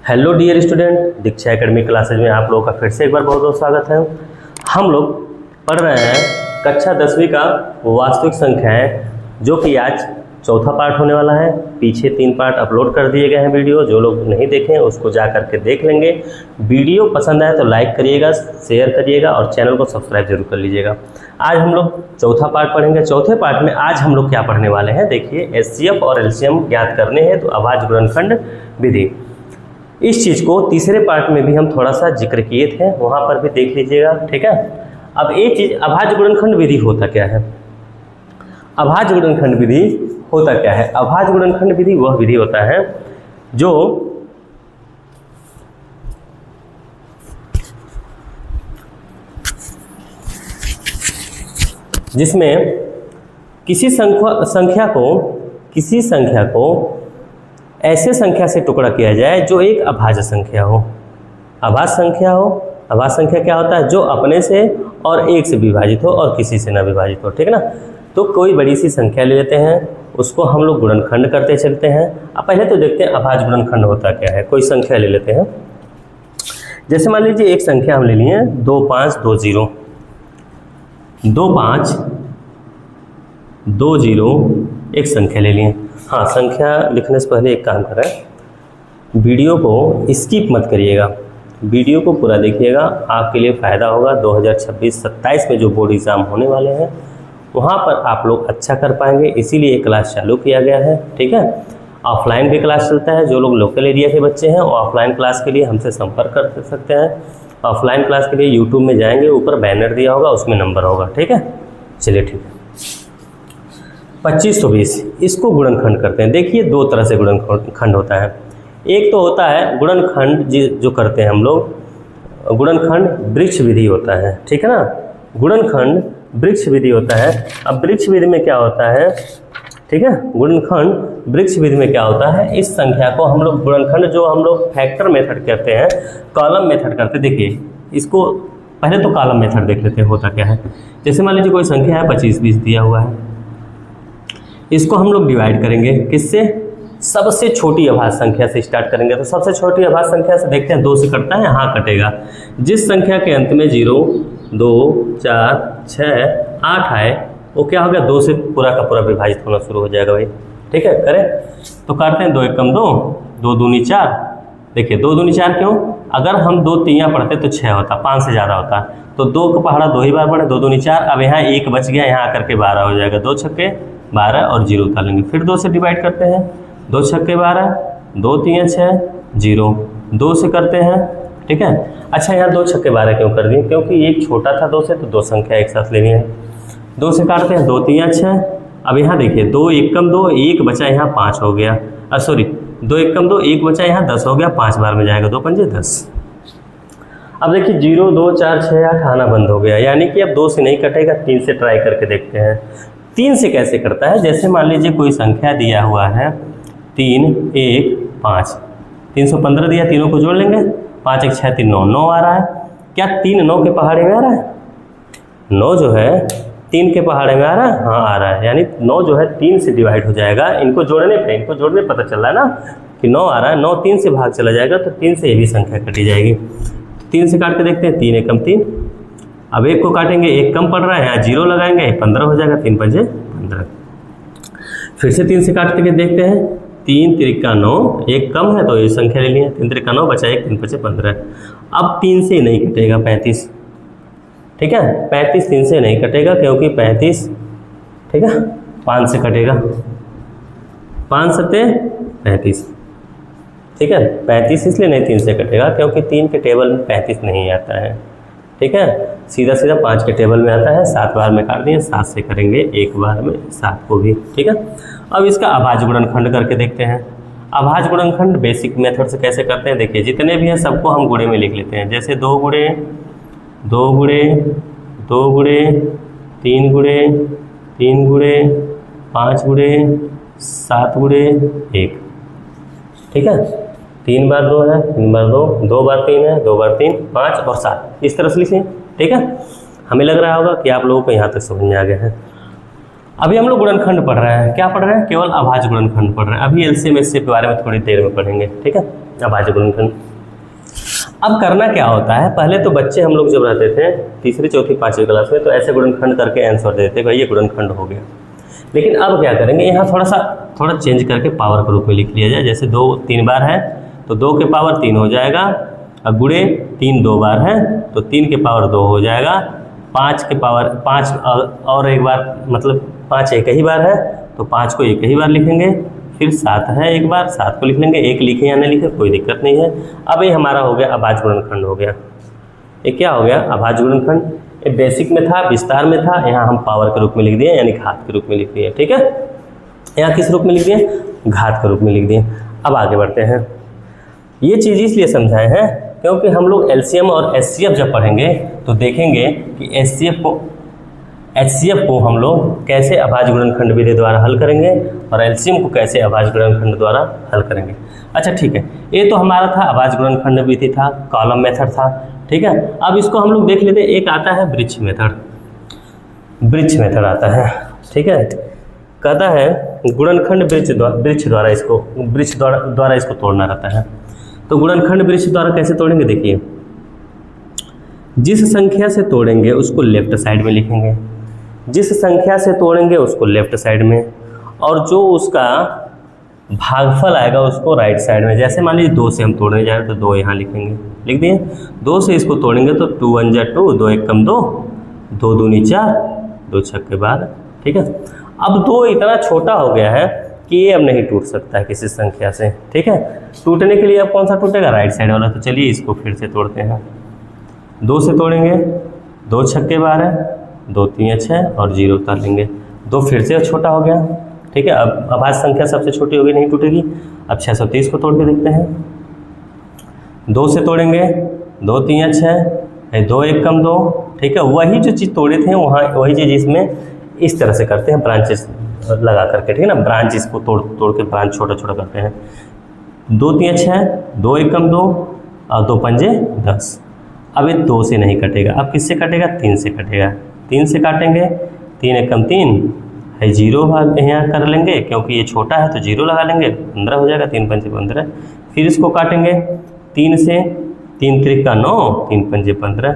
Hello dear student, दीक्षा academy classes में आप लोगों का फिर से एक बार बहुत बहुत स्वागत है। हम लोग पढ़ रहे हैं कक्षा 10वीं का वास्तविक संख्याएं, जो कि आज चौथा पार्ट होने वाला है। पीछे 3 पार्ट अपलोड कर दिए गए हैं वीडियो, जो लोग नहीं देखें उसको जा करके देख लेंगे। वीडियो पसंद आए तो लाइक करिएगा, शेयर करिएगा और चैनल को सब्सक्राइब जरूर कर लीजिएगा। आज हम लोग चौथा पार्ट पढ़ेंगे। चौथे पार्ट में आज हम लोग क्या पढ़ने वाले हैं, देखिए एचसीएफ और एलसीएम ज्ञात करने हैं तो अभाज्य गुणनखंड विधि। इस चीज़ को तीसरे पार्ट में भी हम थोड़ा सा जिक्र किए थे, वहाँ पर भी देख लीजिएगा, ठीक है। अब ये चीज़ अभाज्य गुणनखंड विधि होता क्या है? अभाज्य गुणनखंड विधि होता क्या है? अभाज्य गुणनखंड विधि वह विधि होता है जो जिसमें किसी संख्या को ऐसे संख्या से टुकड़ा किया जाए जो एक अभाज्य संख्या हो। अभाज्य संख्या हो, अभाज्य संख्या क्या होता है? जो अपने से और एक से विभाजित हो और किसी से न विभाजित हो, ठीक है ना। तो कोई बड़ी सी संख्या ले लेते हैं, उसको हम लोग गुणनखंड करते चलते हैं। अब पहले तो देखते हैं अभाज्य गुणनखंड होता क्या है। कोई संख्या ले लेते हैं, जैसे मान लीजिए एक संख्या हम ले लिए 2520, 2520 एक संख्या ले लिए। हाँ, संख्या लिखने से पहले एक काम करें, वीडियो को स्किप मत करिएगा, वीडियो को पूरा देखिएगा, आपके लिए फ़ायदा होगा। 2026-27 में जो बोर्ड एग्ज़ाम होने वाले हैं वहाँ पर आप लोग अच्छा कर पाएंगे, इसीलिए क्लास चालू किया गया है, ठीक है। ऑफलाइन भी क्लास चलता है, जो लोग लोकल एरिया के बच्चे हैं वो ऑफलाइन क्लास के लिए हमसे संपर्क कर सकते हैं। ऑफलाइन क्लास के लिए यूट्यूब में जाएंगे, ऊपर बैनर दिया होगा, उसमें नंबर होगा, ठीक है। चलिए ठीक है, 2520 इसको गुणनखंड करते हैं। देखिए 2 तरह से गुणनखंड होता है। एक तो होता है गुणनखंड जो करते हैं हम लोग, गुणनखंड वृक्ष विधि होता है, ठीक है ना। गुणनखंड वृक्ष विधि होता है। अब वृक्ष विधि में क्या होता है, ठीक है, गुणनखंड वृक्ष विधि में क्या होता है, इस संख्या को हम लोग गुणनखंड जो हम लोग फैक्टर मेथड करते हैं, कॉलम मेथड करते हैं। देखिए इसको पहले तो कॉलम मेथड देख लेते हैं होता क्या है। जैसे मान लीजिए कोई संख्या है 2520 दिया हुआ है, इसको हम लोग डिवाइड करेंगे किससे? सबसे छोटी अभाज्य संख्या से स्टार्ट करेंगे। तो सबसे छोटी अभाज्य संख्या से देखते हैं 2 से कटता है, हाँ कटेगा। जिस संख्या के अंत में 0, 2, 4, 6, 8 आए वो क्या हो गया? 2 से पूरा का पूरा विभाजित होना शुरू हो जाएगा भाई, ठीक है। करें तो करते हैं 2 एकम 2, 2 दूनी 4। देखिए 2 दूनी 4 क्यों? अगर हम 2 तियाँ पढ़ते तो 6 होता, 5 से ज़्यादा होता, तो 2 का पहाड़ा 2 ही बार पढ़े, 2 दूनी 4। अब यहाँ 1 बच गया, यहाँ आकर के 12 हो जाएगा। 2 छक्के 12 और 0 उतार लेंगे। फिर 2 से डिवाइड करते हैं, 2 छक्के 12, 2 तियाँ 6, 0, 2 से करते हैं, ठीक है। अच्छा यहाँ 2 छक्के 12 क्यों कर दिए? क्योंकि एक छोटा था 2 से, तो 2 संख्या एक साथ लेनी है। 2 से काटते हैं, 2 तियाँ 6। अब यहाँ देखिए 2 एकम 2, 1 बचा, यहाँ 5 हो गया। 2 एकम 2, 1 बचा, यहाँ 10 हो गया। 5 बार में जाएगा, 2 पंजे 10। अब देखिए 0, 2, 4, 6, 8 आना बंद हो गया, यानी कि अब 2 से नहीं कटेगा। 3 से ट्राई करके देखते हैं। 3 से कैसे करता है? जैसे मान लीजिए कोई संख्या दिया हुआ है 3, 1, 5, 315 दिया, तीनों को जोड़ लेंगे। 5, 1, 6, 3, 9, 9 आ रहा है। क्या 3 9 के पहाड़े में आ रहा है? 9 जो है 3 के पहाड़े में आ रहा है, हाँ आ रहा है। यानी 9 जो है 3 से डिवाइड हो जाएगा। इनको जोड़ने पता चल रहा है ना कि 9 आ रहा है। 9 3 से भाग चला जाएगा, तो 3 से ये भी संख्या कटी जाएगी। 3 से काट के देखते हैं, 3 एकम 3। अब 1 को काटेंगे, 1 कम पड़ रहा है, यहाँ 0 लगाएंगे, 15 हो जाएगा। 3 पंजे 15। फिर से 3 से काट के देखते हैं, 3 त्रिका 9, 1 कम है तो ये संख्या ले लिए। 3 त्रिका 9 बचा 1, 3 पंजे 15। अब 3 से नहीं कटेगा 35, ठीक है। 35 3 से नहीं कटेगा, क्योंकि 35, ठीक है, 5 से कटेगा। 5 सत्ते 35, ठीक है। 35 इसलिए नहीं 3 से कटेगा, क्योंकि 3 के टेबल में 35 नहीं आता है, ठीक है। सीधा सीधा 5 के टेबल में आता है। 7 बार में काट दिए, 7 से करेंगे, 1 बार में 7 को भी, ठीक है। अब इसका अभाज्य गुणनखंड करके देखते हैं। अभाज्य गुणनखंड बेसिक मेथड से कैसे करते हैं? देखिए जितने भी हैं सबको हम गुणे में लिख लेते हैं। जैसे 2 गुणे 2 गुणे 2 गुणे 3 गुणे 3 गुणे 5 गुणे 7 गुणे 1, ठीक है। 3 बार 2 है, 3 बार 2, 2 बार 3 है, 2 बार 3, 5 और 7, इस तरह से लिखिए, ठीक है। हमें लग रहा होगा कि आप लोगों को यहाँ तक समझ में आ गया है। अभी हम लोग गुणनखंड पढ़ रहे हैं, क्या पढ़ रहे हैं? केवल अभाज्य गुणनखंड पढ़ रहे हैं। अभी एलसीएम एचसीएफ के बारे में थोड़ी देर में पढ़ेंगे, ठीक है, अभाज्य गुणनखंड। अब करना क्या होता है, पहले तो बच्चे हम लोग जब रहते थे तीसरी चौथी पांचवी क्लास में, तो ऐसे गुणनखंड करके आंसर देते भाई ये गुणनखंड हो गया। लेकिन अब क्या करेंगे, यहाँ थोड़ा चेंज करके पावर के रूप में लिख लिया जाए। जैसे 2 3 बार है तो 2 के पावर 3 हो जाएगा, अब गुणे 3 2 बार है तो 3 के पावर 2 हो जाएगा, 5 के पावर 5 और एक बार, मतलब 5 एक ही बार है तो 5 को एक ही बार लिखेंगे। फिर 7 है एक बार, 7 को लिख लेंगे, 1 लिखे या नहीं लिखे कोई दिक्कत नहीं है। अब ये हमारा हो गया अभाज्य गुणनखंड हो गया। ये क्या हो गया? अभाज्य गुणनखंड। ये बेसिक में था, विस्तार में था, यहाँ हम पावर के रूप में लिख दिए, यानी घात के रूप में लिख दिए, ठीक है। यहाँ किस रूप में लिख दिए? घात के रूप में लिख दिए। अब आगे बढ़ते हैं। ये चीज़ इसलिए समझाए हैं क्योंकि हम लोग एलसीएम और एचसीएफ जब पढ़ेंगे तो देखेंगे कि एचसीएफ को हम लोग कैसे अभाज्य गुणनखंड विधि द्वारा हल करेंगे और एलसीएम को कैसे अभाज्य गुणनखंड द्वारा हल करेंगे। अच्छा ठीक है, ये तो हमारा था अभाज्य गुणनखंड विधि था, कॉलम मेथड था, ठीक है। अब इसको हम लोग देख लेते हैं, एक आता है ब्रिज मेथड। ब्रिज मेथड आता है, ठीक है। कहता है गुणनखंड ब्रिज द्वारा इसको तोड़ना रहता है। तो गुणनखंड ब्रिज द्वारा कैसे तोड़ेंगे? देखिए, जिस संख्या से तोड़ेंगे उसको लेफ्ट साइड में लिखेंगे, जिस संख्या से तोड़ेंगे उसको लेफ्ट साइड में, और जो उसका भागफल आएगा उसको राइट साइड में। जैसे मान लीजिए 2 से हम तोड़ने जा रहे हैं तो 2 यहाँ लिखेंगे, लिख दिए। 2 से इसको तोड़ेंगे तो 2 1 जा 2, 2 1 कम 2, 2 2 4, 2 6 12, ठीक है। अब 2 इतना छोटा हो गया है कि ये अब नहीं टूट सकता है किसी संख्या से, ठीक है। टूटने के लिए अब कौन सा टूटेगा? राइट साइड वाला। तो चलिए इसको फिर से तोड़ते हैं। 2 से तोड़ेंगे, 2 6 12, 2 3 6 और 0 उतार लेंगे। 2 फिर से छोटा हो गया, ठीक है। अब अभाज्य संख्या सबसे छोटी होगी, नहीं टूटेगी। अब 630 को तोड़ के देखते हैं। 2 से तोड़ेंगे, 2 3 6, 2 1 कम 2, ठीक है। वही जो चीज़ तोड़े थे वहाँ वही चीज़ इसमें इस तरह से करते हैं, ब्रांचेस लगा करके, ठीक है ना। ब्रांच इसको तोड़ के ब्रांच छोटा छोटा करते हैं। 2 3 6, 2 1 कम 2 और 2 5 10। अब ये 2 से नहीं कटेगा, अब किससे कटेगा? 3 से कटेगा। 3 से काटेंगे, 3 1 कम 3 है, 0 भाग यहाँ कर लेंगे क्योंकि ये छोटा है तो 0 लगा लेंगे, 15 हो जाएगा। 3 5 15। फिर इसको काटेंगे 3 से, 3 3 का 9, 3 5 15।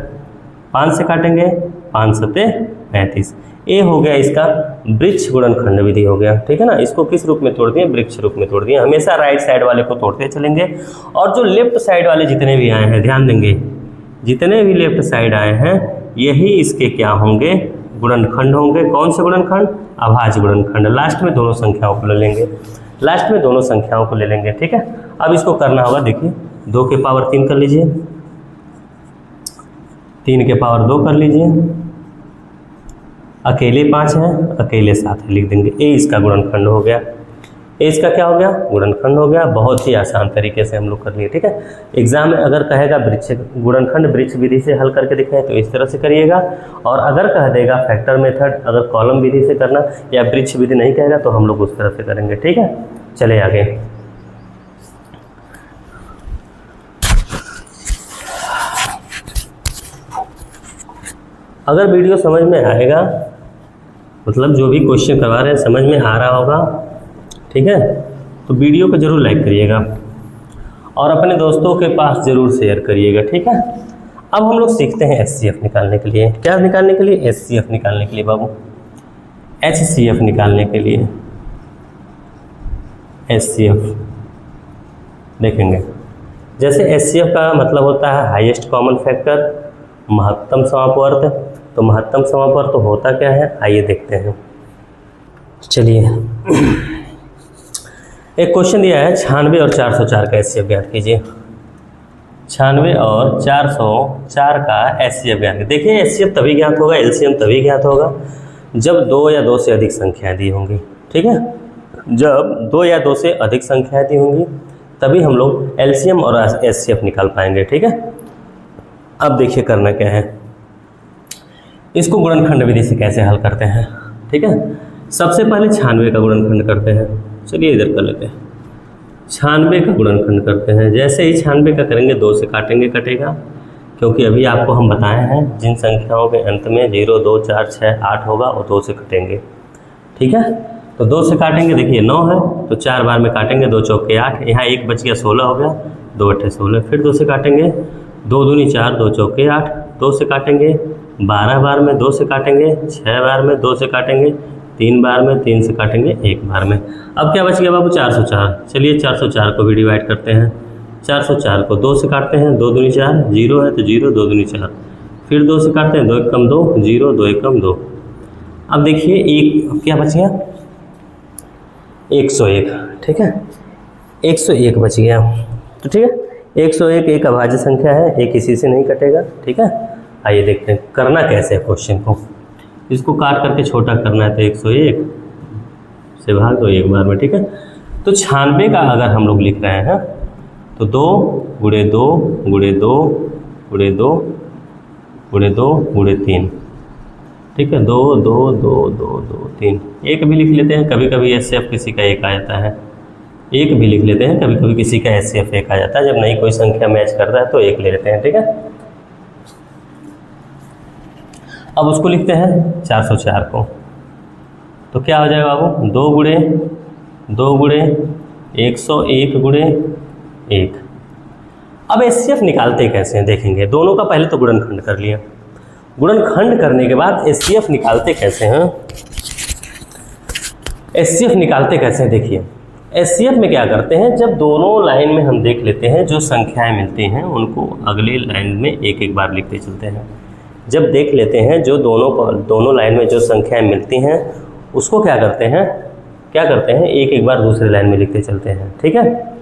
5 से काटेंगे, 5 7 35। ये हो गया इसका वृक्ष गुणनखंड विधि हो गया, ठीक है ना। इसको किस रूप में तोड़ दिए? वृक्ष रूप में तोड़ दिए। हमेशा राइट साइड वाले को तोड़ते चलेंगे, और जो लेफ्ट साइड वाले जितने भी आए हैं, ध्यान देंगे, जितने भी लेफ्ट साइड आए हैं यही इसके क्या होंगे? गुणनखंड होंगे। कौन से गुणनखंड? अभाज्य गुणनखंड। लास्ट में दोनों संख्याओं को ले लेंगे, लास्ट में दोनों संख्याओं को ले लेंगे, ठीक है। अब इसको करना होगा, देखिए 2 के पावर 3 कर लीजिए, 3 के पावर 2 कर लीजिए, अकेले 5 है, अकेले 7 है, लिख देंगे। ये इसका गुणनखंड हो गया। ये इसका क्या हो गया? गुणनखंड हो गया। बहुत ही आसान तरीके से हम लोग कर लिए, ठीक है। एग्जाम में अगर कहेगा वृक्ष गुणनखंड वृक्ष विधि से हल करके दिखाएं तो इस तरह से करिएगा, और अगर कह देगा फैक्टर मेथड, अगर कॉलम विधि से करना या वृक्ष विधि नहीं कहेगा तो हम लोग उस तरह से करेंगे, ठीक है। चले आगे। अगर वीडियो समझ में आएगा, मतलब जो भी क्वेश्चन करवा रहे हैं समझ में आ रहा होगा, ठीक है, तो वीडियो को जरूर लाइक करिएगा और अपने दोस्तों के पास जरूर शेयर करिएगा, ठीक है। अब हम लोग सीखते हैं एचसीएफ निकालने के लिए। क्या निकालने के लिए? एचसीएफ निकालने के लिए बाबू, एचसीएफ निकालने के लिए एचसीएफ देखेंगे। जैसे एचसीएफ का मतलब होता है हाईएस्ट कॉमन फैक्टर, महत्तम समापवर्त। तो महत्तम समापवर्त होता क्या है, आइए देखते हैं। चलिए, एक क्वेश्चन दिया है 96 और 404 का एचसीएफ ज्ञात कीजिए। 96 और 404 का एचसीएफ ज्ञात कीजिए। देखिए एचसीएफ तभी ज्ञात होगा, एलसीएम तभी ज्ञात होगा जब 2 या 2 से अधिक संख्याएं दी होंगी, ठीक है। जब 2 या 2 से अधिक संख्याएं दी होंगी तभी हम लोग एलसीएम और एचसीएफ निकाल पाएंगे, ठीक है। अब देखिए करना क्या है, इसको गुणनखंड विधि से कैसे हल करते हैं, ठीक है। सबसे पहले 96 का गुणनखंड करते हैं। चलिए इधर कर लेते हैं, 96 का गुणनखंड करते हैं। जैसे ही 96 का करेंगे 2 से काटेंगे, कटेगा, क्योंकि अभी आपको हम बताए हैं जिन संख्याओं के अंत में 0 2 4 6 8 होगा वो 2 से कटेंगे। ठीक है। तो 2 से काटेंगे, देखिए 9 है तो 4 बार में काटेंगे, 2 चौके 8, यहाँ 1 बच गया 16 हो गया, 2 अट्ठे 16। फिर 2 से काटेंगे, 2 दूनी 4, 2 चौके 8, 2 से काटेंगे 12 बार में, 2 से काटेंगे 6 बार में, 2 से काटेंगे 3 बार में, 3 से काटेंगे 1 बार में। अब क्या बच गया बाबू? 404। चलिए 404 को भी डिवाइड करते हैं। 404 को 2 से काटते हैं, 2 दूनी 4, 0 है तो 0, 2 दूनी 4। फिर 2 से काटते हैं, 2 एक कम 2, 0, 2 एक कम 2। अब देखिए एक क्या बच गया? 101, ठीक है, 101 बच गया। तो ठीक है, 101 एक अभाज्य संख्या है, एक किसी से नहीं कटेगा, ठीक है। आइए देखते हैं करना कैसे है क्वेश्चन को। इसको काट करके छोटा करना है तो 101 से भाग दो एक बार में, ठीक है। तो 96 का अगर हम लोग लिख रहे हैं तो 2 गुणे 2 गुणे 2 गुणे 2 गुणे 2 गुणे 3, ठीक है। 2 2 2 2 2 3, एक भी लिख लेते हैं, कभी कभी एचसीएफ किसी का 1 आ जाता है, एक भी लिख लेते हैं, कभी कभी किसी का एचसीएफ 1 आ जाता है। जब नहीं कोई संख्या मैच करता है तो 1 ले लेते हैं, ठीक है। अब उसको लिखते हैं 404 को, तो क्या हो जाएगा बाबू? 2 गुणे 101 गुणे 1। अब एचसीएफ निकालते कैसे हैं देखेंगे। दोनों का पहले तो गुणनखंड कर लिया, गुणनखंड करने के बाद एचसीएफ निकालते कैसे हैं। एचसीएफ निकालते कैसे हैं देखिए। एचसीएफ में क्या करते हैं, जब दोनों लाइन में हम देख लेते हैं जो संख्याएं मिलती हैं उनको अगले लाइन में एक एक बार लिखते चलते हैं। जब देख लेते हैं जो दोनों लाइन में जो संख्याएं मिलती हैं उसको क्या करते हैं एक एक बार दूसरे लाइन में लिखते चलते हैं, ठीक है।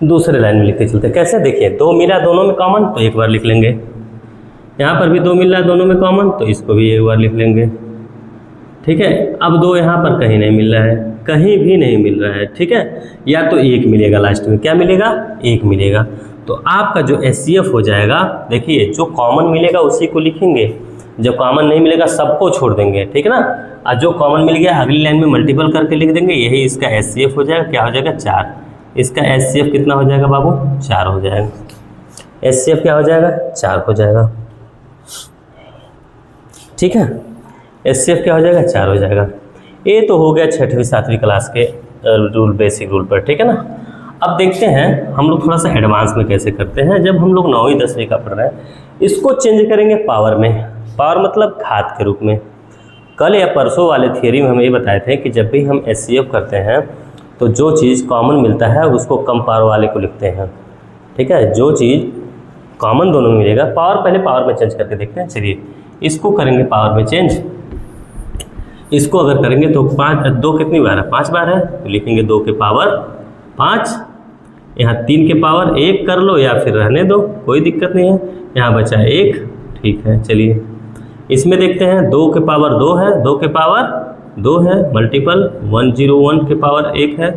दूसरे लाइन में लिखते चलते हैं। कैसे देखिए, 2 मिला दोनों में कॉमन तो एक बार लिख लेंगे, यहाँ पर भी 2 मिल रहा है दोनों में कॉमन तो इसको भी एक बार लिख लेंगे, ठीक है। अब 2 यहाँ पर कहीं नहीं मिल रहा है, कहीं भी नहीं मिल रहा है, ठीक है। या तो 1 मिलेगा लास्ट में, क्या मिलेगा? 1 मिलेगा। तो आपका जो एचसीएफ हो जाएगा, देखिए जो कॉमन मिलेगा उसी को लिखेंगे, जो कॉमन नहीं मिलेगा सबको छोड़ देंगे, ठीक है ना। और जो कॉमन मिल गया अगली लाइन में मल्टीपल करके लिख देंगे, यही इसका एचसीएफ हो जाएगा। क्या हो जाएगा? 4। इसका एचसीएफ कितना हो जाएगा बाबू? 4 हो जाएगा। एचसीएफ क्या हो जाएगा? 4 हो जाएगा, ठीक है। एचसीएफ क्या हो जाएगा? 4 हो जाएगा। ये तो हो गया 6वीं 7वीं क्लास के रूल, बेसिक रूल पर, ठीक है ना। अब देखते हैं हम लोग थोड़ा सा एडवांस में कैसे करते हैं। जब हम लोग 9वीं 10वीं का पढ़ रहे हैं, इसको चेंज करेंगे पावर में। पावर मतलब घात के रूप में। कल या परसों वाले थियरी में हम ये बताए थे कि जब भी हम एचसीएफ करते हैं तो जो चीज़ कॉमन मिलता है उसको कम पावर वाले को लिखते हैं, ठीक है। जो चीज़ कॉमन दोनों में मिलेगा, पावर पहले पावर में चेंज करके देखते हैं। चलिए इसको करेंगे पावर में चेंज। इसको अगर करेंगे तो 2 कितनी बार है? 5 बार है, तो लिखेंगे 2 के पावर 5। यहाँ 3 के पावर 1 कर लो या फिर रहने दो, कोई दिक्कत नहीं है। यहाँ बचा 1, ठीक है। चलिए इसमें देखते हैं, 2 के पावर 2 है, 2 के पावर 2 है, मल्टीपल 101 के पावर 1 है,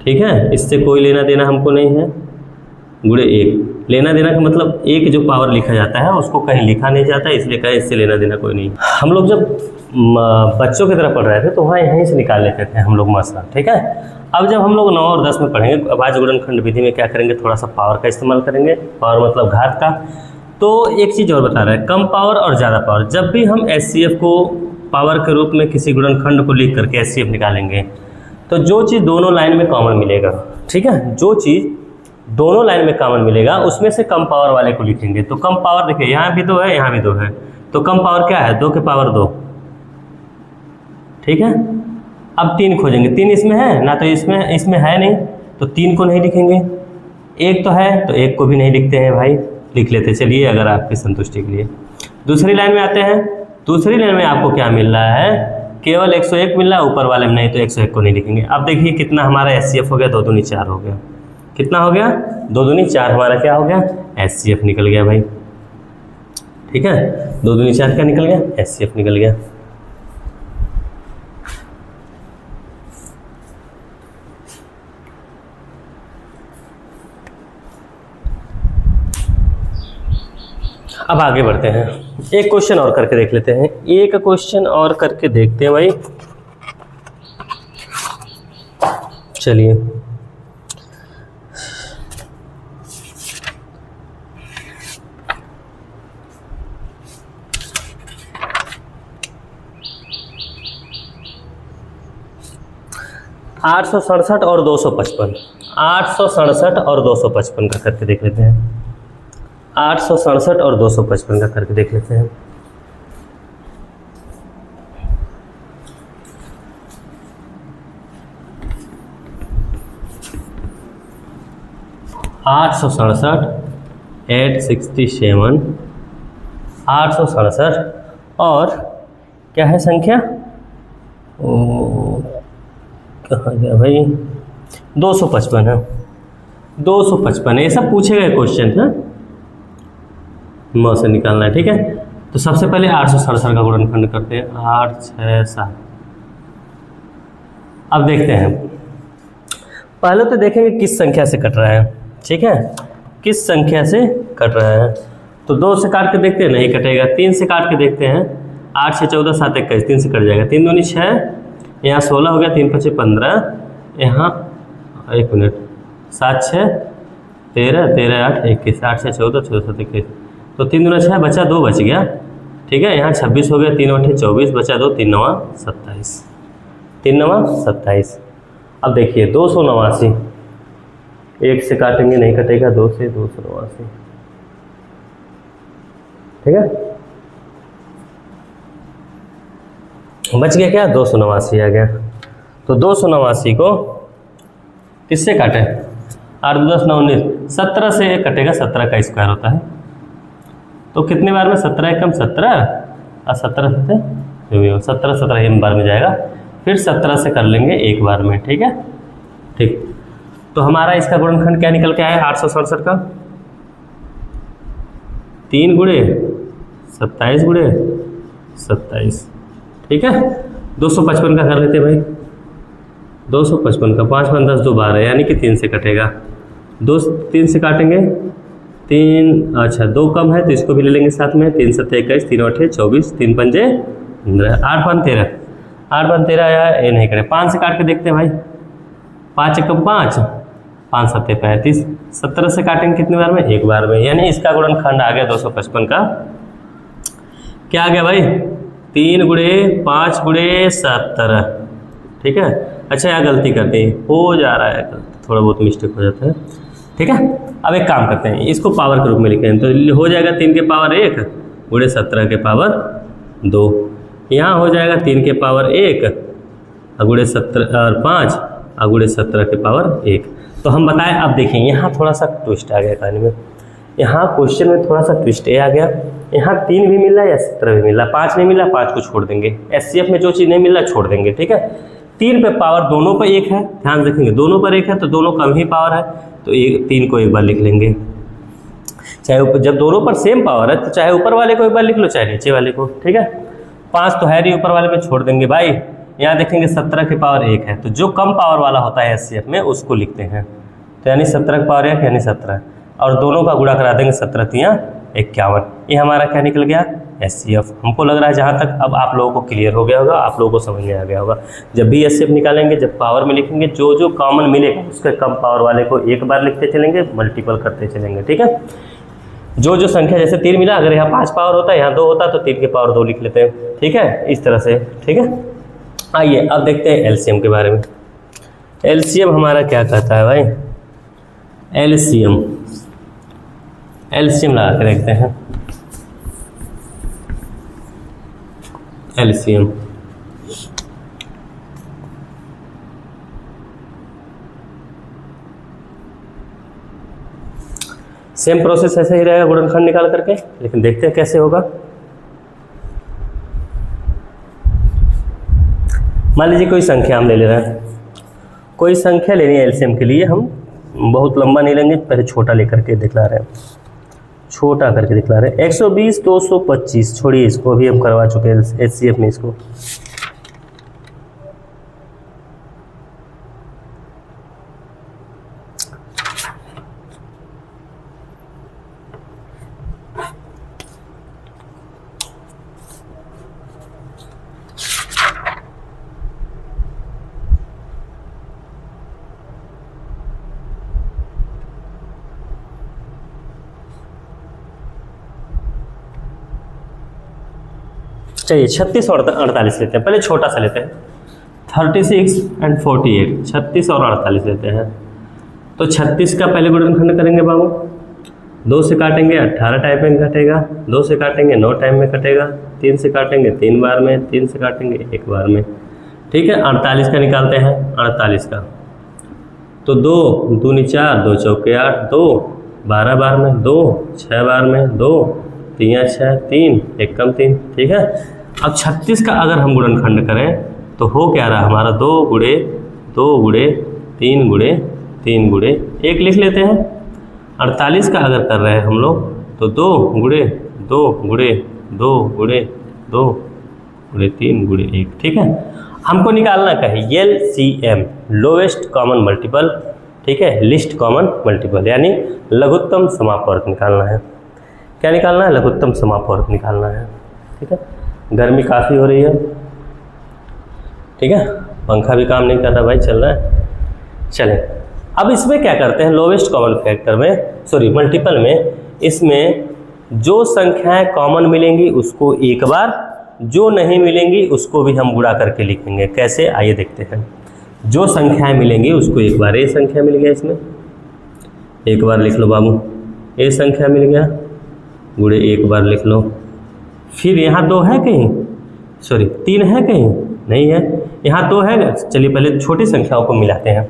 ठीक है। इससे कोई लेना देना हमको नहीं है। गुणे 1, लेना देना का मतलब एक जो पावर लिखा जाता है उसको कहीं लिखा नहीं जाता, इसलिए कहीं इससे लेना देना कोई नहीं। हम लोग जब बच्चों की तरह पढ़ रहे थे तो वहाँ यहीं से निकाल लेते थे हम लोग मसला, ठीक है। अब जब हम लोग 9 और 10 में पढ़ेंगे अभाज्य गुणनखंड विधि में क्या करेंगे, थोड़ा सा पावर का इस्तेमाल करेंगे। पावर मतलब घात का। तो एक चीज़ और बता रहा है, कम पावर और ज़्यादा पावर। जब भी हम एचसीएफ को पावर के रूप में किसी गुणनखंड को लिख करके एचसीएफ निकालेंगे तो जो चीज़ दोनों लाइन में कॉमन मिलेगा, ठीक है, जो चीज़ दोनों लाइन में कॉमन मिलेगा उसमें से कम पावर वाले को लिखेंगे। तो कम पावर देखिए, यहाँ भी 2 है, यहाँ भी 2 है, तो कम पावर क्या है? 2 के पावर 2, ठीक है। अब 3 खोजेंगे, 3 इसमें है ना, तो इसमें है नहीं तो 3 को नहीं लिखेंगे। 1 तो है तो 1 को भी नहीं लिखते हैं भाई, लिख लेते। चलिए अगर आपकी संतुष्टि के लिए दूसरी लाइन में आते हैं। दूसरी लाइन में आपको क्या मिल रहा है? केवल 101 मिल रहा है, ऊपर वाले में नहीं, तो 101 को नहीं लिखेंगे। अब देखिए कितना हमारा एचसीएफ हो गया, 2 दूनी 4 हो गया। कितना हो गया? 2 दूनी 4 हमारा क्या हो गया? एचसीएफ निकल गया भाई, ठीक है। 2 दूनी 4 क्या निकल गया? एचसीएफ निकल गया। अब आगे बढ़ते हैं, एक क्वेश्चन और करके देख लेते हैं। एक क्वेश्चन और करके देखते हैं भाई। चलिए 867 और 255, 867 और 255 का करके देख लेते हैं। 867 और 255 का करके देख लेते हैं। आठ सौ सड़सठ 867, 867 और क्या है संख्या, कहाँ गया भाई, 255 है। 255 ये सब पूछे गए क्वेश्चन है, म से निकालना है, ठीक है। तो सबसे पहले 867 का गुणनखंड करते हैं, 8 6 7। अब देखते हैं, पहले तो देखेंगे किस संख्या से कट रहा है, ठीक है, किस संख्या से कट रहा है। तो 2 से काट के देखते हैं, नहीं कटेगा। 3 से काट के देखते हैं, 8 6 14 7 21, 3 से कट जाएगा। 3 दूनी 6, यहाँ 16 हो गया, 3 5 15, यहाँ 1 मिनट 7 6 13 13 8 21, 8 6 14 14 7 21, तो 3 दूना 6 बचा 2 बच गया, ठीक है। यहाँ 26 हो गया, 3 8 24 बचा 2, 3 9 27, 3 9 27। अब देखिए 289, 1 से काटेंगे नहीं कटेगा, 2 से 289, ठीक है। बच गया क्या, 289 आ गया। तो 289 को किससे काटे, 8 10 9 19, 17 से कटेगा, 17 का स्क्वायर होता है। तो कितने बार में, 17 एकम 17 और 17 से जो भी हो 17 17 एक बार में जाएगा, फिर 17 से कर लेंगे एक बार में, ठीक है। ठीक, तो हमारा इसका गुणनखंड क्या निकल के आया, 867 का 3 गुणे 27 गुणे 27, ठीक है। 255 का कर लेते भाई, 255 का 5 5 10 2 12, यानी कि 3 से कटेगा। 2 3 से काटेंगे, 3 अच्छा 2 कम है तो इसको भी ले लेंगे साथ में, 3 7 21, 3 8 24, 3 5 15, 8 5 13, 8 5 13 आया, ये नहीं करे। 5 से काट के देखते हैं भाई, 5 एकम 5, 5 7 35, 17 से काटेंगे कितने बार में, एक बार में, यानी इसका गुणनखंड आ गया 255 का क्या आ गया भाई, 3 गुणे 5 गुणे 17, ठीक है। अच्छा यहाँ गलती करते हैं, हो जा रहा है थोड़ा बहुत मिस्टेक हो जाता है, ठीक है। अब एक काम करते हैं, इसको पावर के रूप में लिखें, तो हो जाएगा 3 के पावर 1 गुणे 17 के पावर 2, यहाँ हो जाएगा 3 के पावर 1 गुणे 17 और 5 गुणे 17 के पावर 1। तो हम बताएं, अब देखें यहाँ थोड़ा सा ट्विस्ट आ गया कहानी में, यहाँ क्वेश्चन में थोड़ा सा ट्विस्ट ये आ गया, यहाँ 3 भी मिला या 17 भी मिला, 5 नहीं मिला, 5 को छोड़ देंगे। एचसीएफ में जो चीज़ नहीं मिला छोड़ देंगे, ठीक है। 3 पे पावर दोनों पर 1 है, ध्यान रखेंगे दोनों पर 1 है तो दोनों कम ही पावर है, तो 3 को एक बार लिख लेंगे। चाहे जब दोनों पर सेम पावर है तो चाहे ऊपर वाले को एक बार लिख लो, चाहे नीचे वाले को, ठीक है। 5 तो है नहीं, ऊपर वाले में छोड़ देंगे भाई। यहाँ देखेंगे 17 के पावर 1 है, तो जो कम पावर वाला होता है एचसीएफ में उसको लिखते हैं, तो यानी 17 के पावर 1 यानी 17, और दोनों का गुणा करा देंगे, 17 3 51, ये हमारा क्या निकल गया, एचसीएफ। हमको लग रहा है जहाँ तक अब आप लोगों को क्लियर हो गया होगा, आप लोगों को समझ में आ गया होगा। जब भी एचसीएफ निकालेंगे, जब पावर में लिखेंगे, जो जो कॉमन मिलेगा उसके कम पावर वाले को एक बार लिखते चलेंगे, मल्टीपल करते चलेंगे, ठीक है। जो जो संख्या जैसे 3 मिला, अगर यहाँ 5 पावर होता है, यहाँ 2 होता तो 3 के पावर 2 लिख लेते हैं, ठीक है, इस तरह से, ठीक है। आइए अब देखते हैं एलसीएम के बारे में। एलसीएम हमारा क्या कहता है भाई, एलसीएम लगा के देखते हैं। एलसीएम सेम प्रोसेस ऐसे ही रहेगा गुणनखंड निकाल करके, लेकिन देखते हैं कैसे होगा। मान लीजिए कोई संख्या हम ले ले रहे हैं, कोई संख्या लेनी है एलसीएम के लिए, हम बहुत लंबा नहीं लेंगे, पहले छोटा लेकर के दिखला रहे हैं, छोटा करके दिखला रहे हैं। 120 225, छोड़िए इसको, अभी हम करवा चुके हैं एचसीएफ में इसको। चलिए 36 और 48 लेते हैं, पहले छोटा सा लेते हैं। 36 एंड 48, 36 और 48 लेते हैं। तो 36 का पहले गुणनखंड करेंगे बाबू, 2 से काटेंगे 18 टाइम में कटेगा, 2 से काटेंगे 9 टाइम में कटेगा, 3 से काटेंगे 3 बार में, 3 से काटेंगे 1 बार में। ठीक है, 48 का निकालते हैं, 48 का तो 2 दूनी 4, 2 चौके 8, 2 12 बार में, 2 6 बार में, 2 3 6, 3 1 कम 3। ठीक है, अब 36 का अगर हम गुणनखंड करें तो हो क्या रहा हमारा, 2 गुणे 2 गुणे 3 गुणे 3 गुणे 1 लिख लेते हैं। 48 का अगर कर रहे हैं हम लोग तो 2 गुणे 2 गुणे 2 गुणे 2 गुणे 3 गुणे 1। ठीक है, हमको निकालना क्या है, LCM, लोवेस्ट कॉमन मल्टीपल। ठीक है, लिस्ट कॉमन मल्टीपल यानी लघुत्तम समापवर्त निकालना है। क्या निकालना है, लघुत्तम समापवर्त निकालना है। ठीक है, गर्मी काफ़ी हो रही है। ठीक है, पंखा भी काम नहीं कर रहा भाई, चल रहा है। चलें, अब इसमें क्या करते हैं, लोवेस्ट कॉमन फैक्टर में, सॉरी मल्टीपल में, इसमें जो संख्याएं कॉमन मिलेंगी उसको एक बार, जो नहीं मिलेंगी उसको भी हम गुणा करके लिखेंगे। कैसे, आइए देखते हैं। जो संख्याएं मिलेंगी उसको एक बार, ये संख्या मिल गया, इसमें एक बार लिख लो बाबू, ये संख्या मिल गया, गुणे एक बार लिख लो। फिर यहाँ 2 है कहीं, सॉरी 3 है कहीं, नहीं है, यहाँ 2 है। चलिए पहले छोटी संख्याओं को मिलाते हैं।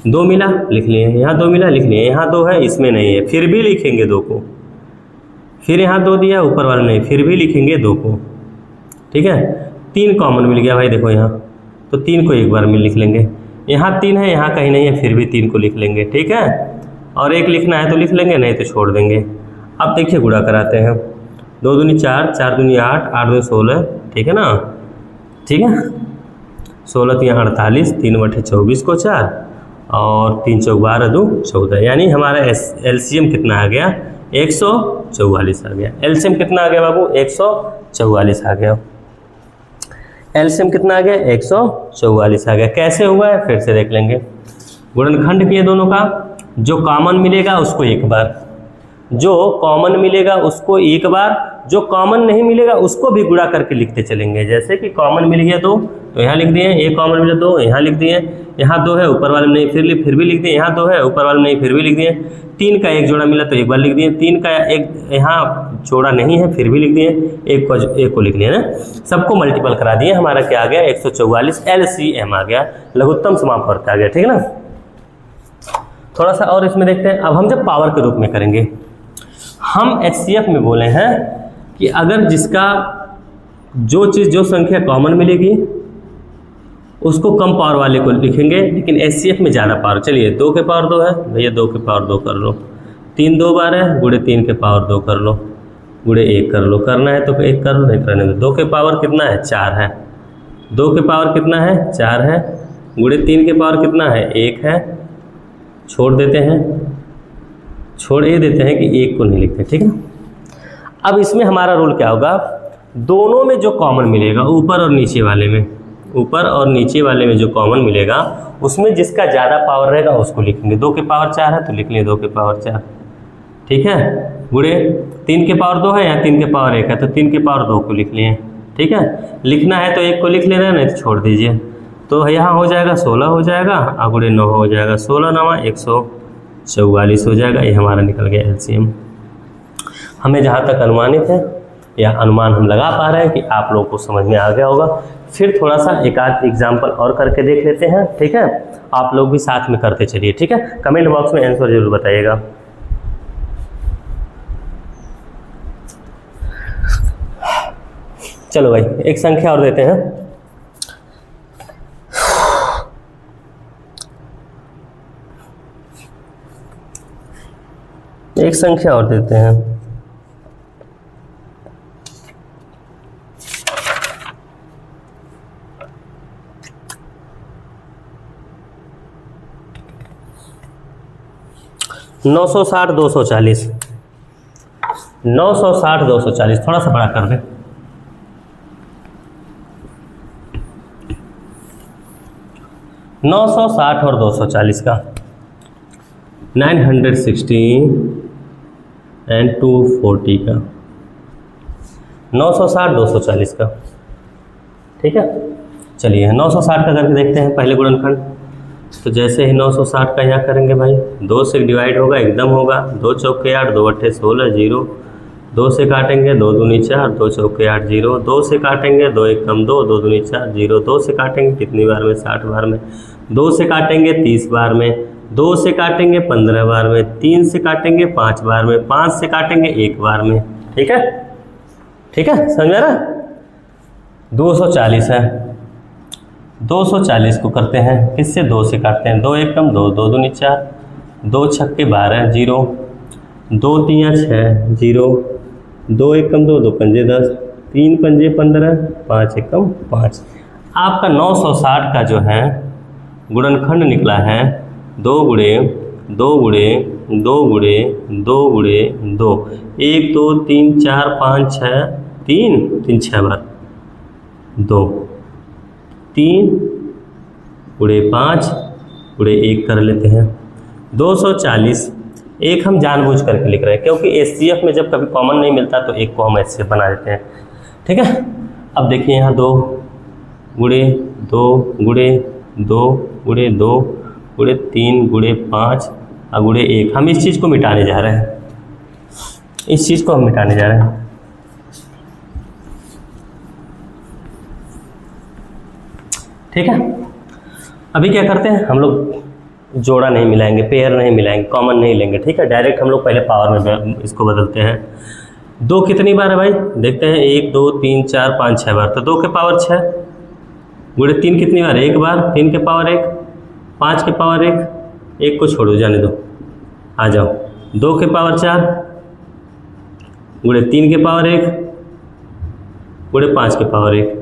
2 मिला, लिख लिए, यहाँ 2 मिला, लिख लिए, यहाँ 2 है, इसमें नहीं है, फिर भी लिखेंगे 2 को। फिर यहाँ 2 दिया, ऊपर वाले नहीं, फिर भी लिखेंगे 2 को। ठीक है, 3 कॉमन मिल गया भाई, देखो यहाँ, तो 3 को एक बार में लिख लेंगे। यहाँ 3 है, यहाँ कहीं नहीं है, फिर भी 3 को लिख लेंगे। ठीक है, और 1 लिखना है तो लिख लेंगे, नहीं तो छोड़ देंगे। अब देखिए गुणा कराते हैं, 2 दूनी 4, 4 दूनी 8, 8 दूनी 16। ठीक है ना, ठीक है, 16 यहाँ 48, 3 बटे 24 को 4 और 3 चौक 12 2 14, यानी हमारा LCM कितना आ गया, 144 आ गया। LCM कितना आ गया बाबू, 144 आ गया। LCM कितना आ गया, 144 आ गया। कैसे हुआ है फिर से देख लेंगे। गुणनखंड किए दोनों का, जो कॉमन मिलेगा उसको एक बार, जो कॉमन मिलेगा उसको एक बार, जो कॉमन नहीं मिलेगा उसको भी गुणा करके लिखते चलेंगे। जैसे कि कॉमन मिल गया 2 तो यहाँ लिख दिए, एक कॉमन मिला 2 यहाँ लिख दिए, यहाँ 2 है ऊपर वाले में नहीं, फिर भी लिख दिए, यहाँ 2 है ऊपर वाले में नहीं, फिर भी लिख दिए। 3 का एक जोड़ा मिला तो एक बार लिख दिए, 3 का एक यहाँ जोड़ा नहीं है, फिर भी लिख दिए, एक को लिख लिया ना। सबको मल्टीपल करा दिए, हमारा क्या आ गया, 144 LCM आ गया, लघुत्तम समापवर्त आ गया। ठीक है ना, थोड़ा सा और इसमें देखते हैं। अब हम जब पावर के रूप में करेंगे, हम HCF में बोले हैं कि अगर जिसका जो संख्या कॉमन मिलेगी उसको कम पावर वाले को लिखेंगे, लेकिन HCF में ज़्यादा पावर। चलिए 2 के पावर 2 है भैया, 2 के पावर 2 कर लो, 3 2 बार है, गुणे 3 के पावर 2 कर लो, गुणे 1 कर लो, करना है तो 1 कर लो, नहीं करने दो। 2 के पावर कितना है, 4 है, 2 के पावर कितना है, 4 है, गुणे 3 के पावर कितना है, 1 है, छोड़ देते हैं, छोड़ ये देते हैं कि 1 को नहीं लिखते। ठीक है, अब इसमें हमारा रूल क्या होगा, दोनों में जो कॉमन मिलेगा, ऊपर और नीचे वाले में, ऊपर और नीचे वाले में जो कॉमन मिलेगा उसमें जिसका ज़्यादा पावर रहेगा उसको लिखेंगे। 2 के पावर 4 है तो लिख लिए 2 के पावर 4। ठीक है, गुणे 3 के पावर 2 है, यहाँ 3 के पावर 1 है तो 3 के पावर 2 को लिख लिए। ठीक है, लिखना है तो 1 को लिख लेना है, नहीं तो छोड़ दीजिए। तो यहाँ हो जाएगा 16 हो जाएगा, और गुणे 9 हो जाएगा, 16 9 144 हो जाएगा। ये हमारा निकल गया LCM। हमें जहाँ तक अनुमानित है या अनुमान हम लगा पा रहे हैं कि आप लोगों को समझ में आ गया होगा। फिर थोड़ा सा एक आध एग्जाम्पल और करके देख लेते हैं। ठीक है, आप लोग भी साथ में करते चलिए। ठीक है, कमेंट बॉक्स में आंसर जरूर बताइएगा। चलो भाई एक संख्या और देते हैं। एक संख्या और देते हैं। नौ 960 240, 960 240, थोड़ा सा बड़ा कर दे। नौ 960 और 240 का 916 एंड 240 का 960 240 का। ठीक है, चलिए 960 का करके देखते हैं पहले गुणनखंड। तो जैसे ही 960 का यहाँ करेंगे भाई, 2 से डिवाइड होगा, एकदम होगा, 2 चौके 8, 2 अट्ठे 16, 0, 2 से काटेंगे, 2 दूनी 4, 2 चौके 8, 0, 2 से काटेंगे, 2 एक कम 2, 2 दूनी 4, 0, 2 से काटेंगे कितनी बार में, 60 बार में, 2 से काटेंगे 30 बार में, 2 से काटेंगे 15 बार में, 3 से काटेंगे 5 बार में, 5 से काटेंगे 1 बार में। ठीक है, ठीक है, समझ आ रहा। 240 है, 240 को करते हैं किससे, 2 से काटते हैं, 2 एक कम 2, 2 दूनी 4, 2 छक्के 12, 0, 2 तियाँ 6, 0, 2 एक कम 2, 2 पंजे 10, 3 पंजे 15, 5 एक कम 5। आपका 960 का जो है गुणनखंड निकला है 2 गुणे 2 गुणे 2 गुणे 2 गुणे 2, 1 2 3 4 5 6, 3 3 6 बार 2, 3 गुणे 5 गुणे 1 कर लेते हैं 240। एक हम जानबूझ करके लिख रहे हैं क्योंकि एचसीएफ में जब कभी कॉमन नहीं मिलता तो एक को हम एचसीएफ बना देते हैं। ठीक है, अब देखिए यहाँ 2 गुणे 2 गुणे 2 गुणे 2 गुणे 3 गुणे 5 और गुणे 1। हम इस चीज़ को मिटाने जा रहे हैं, इस चीज़ को हम मिटाने जा रहे हैं। ठीक है, अभी क्या करते हैं हम लोग, जोड़ा नहीं मिलाएंगे, पेयर नहीं मिलाएंगे, कॉमन नहीं लेंगे। ठीक है, डायरेक्ट हम लोग पहले पावर में इसको बदलते हैं। 2 कितनी बार है भाई, देखते हैं, 1 2 3 4 5 6 बार, तो 2 के पावर 6 गुणे 3 कितनी बार, 1 बार, 3 के पावर 1, 5 के पावर 1, 1 को छोड़ो जाने दो, आ जाओ, 2 के पावर 4 गुणे 3 के पावर 1 गुणे 5 के पावर 1।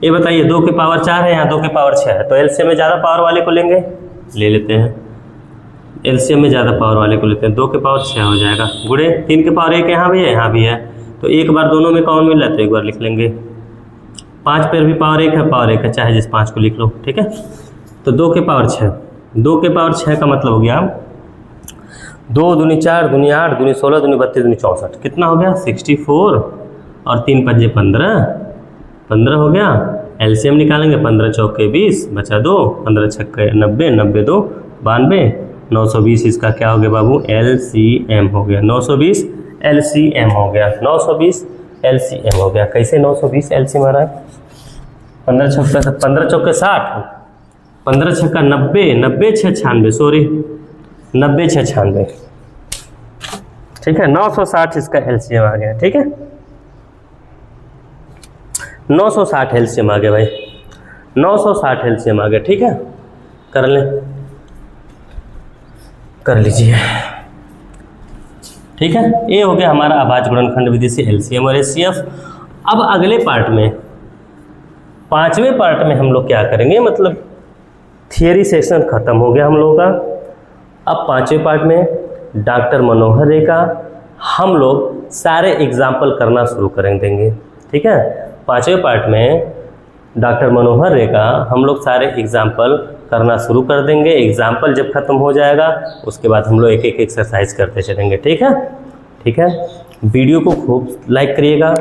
ये बताइए 2 के पावर 4 है, यहाँ 2 के पावर 6 है, तो एलसीएम में ज़्यादा पावर वाले को लेंगे, ले लेते हैं, एलसीएम में ज़्यादा पावर वाले को लेते हैं, 2 के पावर 6 हो जाएगा, गुणे 3 के पावर 1 यहाँ भी है, यहाँ भी है, तो एक बार दोनों में कॉमन मिल रहा है तो एक बार लिख लेंगे। 5 पर भी पावर 1 है, पावर 1 है, चाहे जिस 5 को लिख लो। ठीक है, तो 2 के पावर 6, 2 के पावर 6 का मतलब हो गया 2 दूनी 4 दूनी 8 दूनी 16 दूनी 32 दूनी 64, कितना हो गया 64, और 3 पंजे 15 हो गया। एलसीएम निकालेंगे, 15 चौके 20 बचा 2, 15 छक्के 90, 90 2 92, 920 इसका क्या हो गया बाबू, एलसीएम हो गया, 920 एलसीएम हो गया, 920 एलसीएम हो गया। कैसे 920 एलसीएम आ रहा है, 15 चौके 60, 15 छक्का 90, 90 6 96, सॉरी 90 6 96। ठीक है, 960 इसका एलसीएम आ गया। ठीक है, 960 एलसीएम आ गया भाई, 960 एलसीएम आ गया। ठीक है, कर लें, कर लीजिए। ठीक है, ये हो गया हमारा अभाज्य गुणनखंड विधि से एलसीएम और एचसीएफ। अब अगले पार्ट में, 5वें पार्ट में हम लोग क्या करेंगे, मतलब थियरी सेक्शन खत्म हो गया हम लोगों का। अब 5वें पार्ट में डॉक्टर मनोहर रे का हम लोग सारे एग्जाम्पल करना शुरू करेंगे देंगे। ठीक है, 5वें पार्ट में डॉक्टर मनोहर रे का हम लोग सारे एग्जाम्पल करना शुरू कर देंगे। एग्जाम्पल जब खत्म हो जाएगा उसके बाद हम लोग एक एक एक्सरसाइज करते चलेंगे। ठीक है, ठीक है, वीडियो को खूब लाइक करिएगा।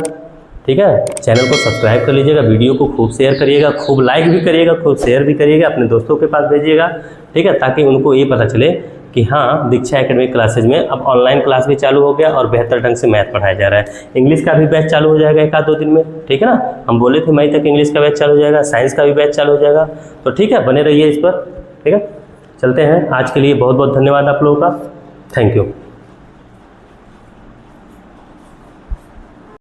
ठीक है, चैनल को सब्सक्राइब कर लीजिएगा, वीडियो को खूब शेयर करिएगा, खूब लाइक भी करिएगा, खूब शेयर भी करिएगा, अपने दोस्तों के पास भेजिएगा। ठीक है, ताकि उनको ये पता चले कि हाँ, दीक्षा एकेडमिक क्लासेज में अब ऑनलाइन क्लास भी चालू हो गया और बेहतर ढंग से मैथ पढ़ाया जा रहा है। इंग्लिश का भी बैच चालू हो जाएगा 1 आध 2 दिन में। ठीक है ना, हम बोले थे मई तक इंग्लिश का बैच चालू हो जाएगा, साइंस का भी बैच चालू हो जाएगा। तो ठीक है, बने रहिए इस पर। ठीक है, चलते हैं। आज के लिए बहुत बहुत धन्यवाद आप लोगों का, थैंक यू।